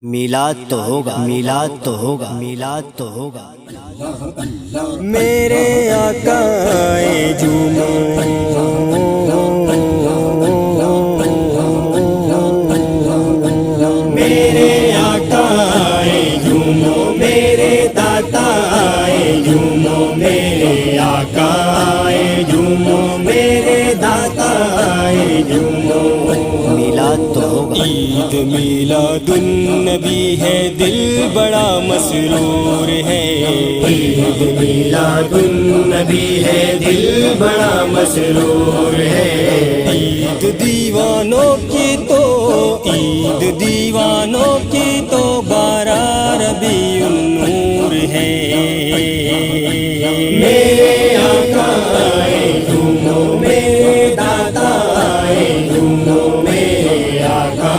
میلاد تو ہوگا، میلاد تو ہوگا، میلاد تو ہوگا۔ میرے آقا آئے جھومو، میرے آقا آئے جھومو، میرے داتا آئے جھومو، میرے آقا آئے جھومو، میرے داتا آئے جھومو۔ میلاد تو ہوگا۔ عید میلاد النبی ہے، دل بڑا مسرور ہے۔ عید میلاد النبی ہے، دل بڑا مسرور ہے۔ عید دیوانوں کی تو، عید دیوانوں کی تو 12 ربیع النور ہے۔ میرے آقا آئے جھومو، میرے دادا آئے جھومو، میرے آقا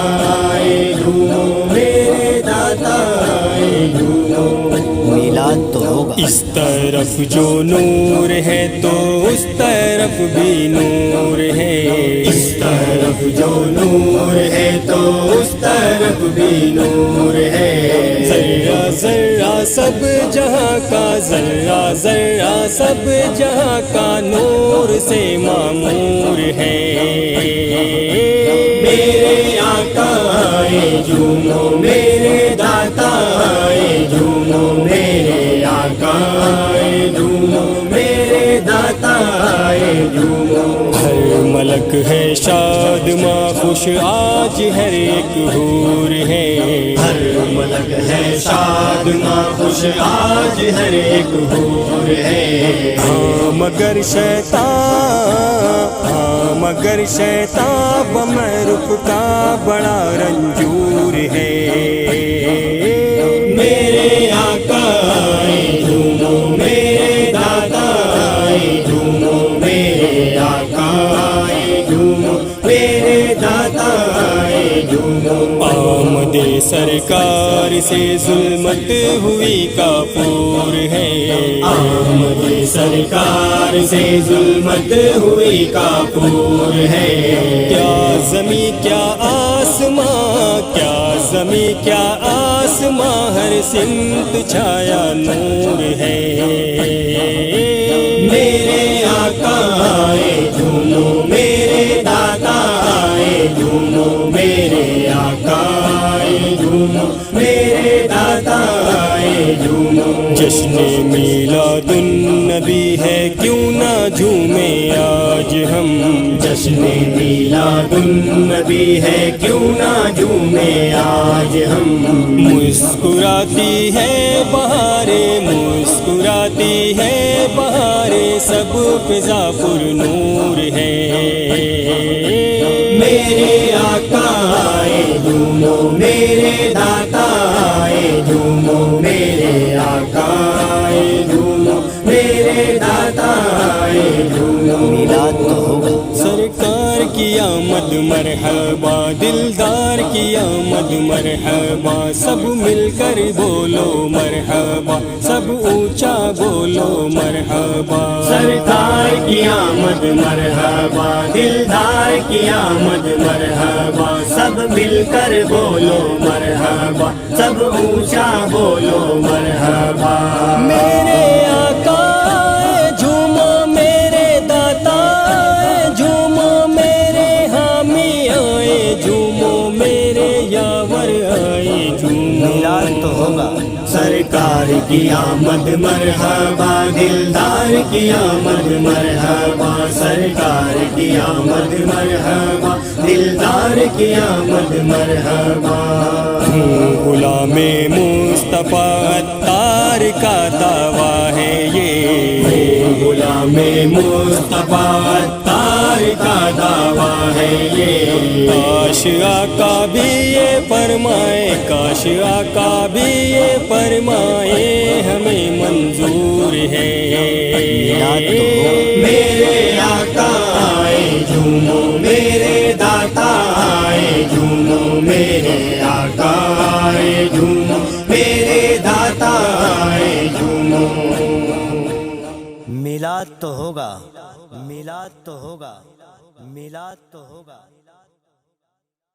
آئے جھومو، میرے دادا آئے جھومو۔ میلاد تو ہوگا۔ اس طرف جو نور ہے تو اس طرف بھی نور ہے، اس طرف جو نور ہے تو اس طرف بھی نور ہے۔ ذرہ ذرہ سب جہاں کا، ذرہ ذرہ سب جہاں کا نور سے معمور ہے۔ میرے آقا آئے جھومو، میرے داتا آئے جھومو، میرے آقا آئے جھومو، میرے داتا آئے جھومو۔ ہر ملک ہے شاد ماں خوش، آج ہر ایک حور ہے۔ ہر ملک ہے شاد ماں خوش، آج ہر ایک حور ہے۔ ہاں مگر شیطان، ہاں مگر شیطان بمعرف کا بڑا رنجور ہے۔ میرے آقا آئے جھومو، میرے دادا آئے جھومو، میرے آقا آئے جھومو، میرے دادا آئے جھومو۔ آمد سرکار سے ظلمت ہوئی کافور ہے، آمد سرکار سے ظلمت ہوئی کافور ہے۔ کیا زمین کیا آسماں، کیا زمین کیا آسماں، ہر سمت چھایا نور ہے۔ میرے آقا آئے جھومو، میرے دادا آئے جھومو، میرے آقا آئے جھومو، میرے دادا آئے جھومو۔ جشن میلاد النبی ہے، کیوں نہ جھومے آج ہم۔ جشن میلاد النبی ہے، کیوں نہ جھومے آج ہم۔ مسکراتی ہے بہاریں، مسکراتی ہے بہاریں، سب فضا پر نور ہے۔ میرے آقا آئے جھومو، میرے دادا آئے جھومو، میرے آقا آئے جھومو، میرے دادا آئے جھومو۔ میلاد تو ہوگا۔ سرکار کی آمد مرحبا، دلدار کی آمد مرحبا، سب مل کر بولو مرحبا، سب اونچا بولو مرحبا۔ سرکار کی آمد مرحبا، دلدار کی آمد مرحبا، سب مل کر بولو مرحبا، سب اونچا بولو مرحبا۔ میرے آقا آئے جھومو، میرے داتا آئے جھومو، میرے حامی آئے جھومو، میرے یاور آئے جھومو۔ میلاد تو ہوگا۔ سرکار کی آمد مرحبا، دلدار کی آمد مرحبا، سرکار کی آمد مرحبا، دلدار کی آمد مرحبا۔ غلام مصطفیٰ عطار کا دعویٰ ہے یہ، غلام مصطفیٰ عطار کا دعویٰ ہے یہ۔ کاش آقا بھی یہ فرمائے، کاش آقا بھی یہ فرمائے، ہمیں منظور ہے۔ میرے آقا آئے جھومو، میرے داتا آئے جھومو، میرے آقا آئے جھومو، میرے داتا آئے جھومو۔ میلاد تو ہوگا، میلاد تو ہوگا، میلاد تو ہوگا۔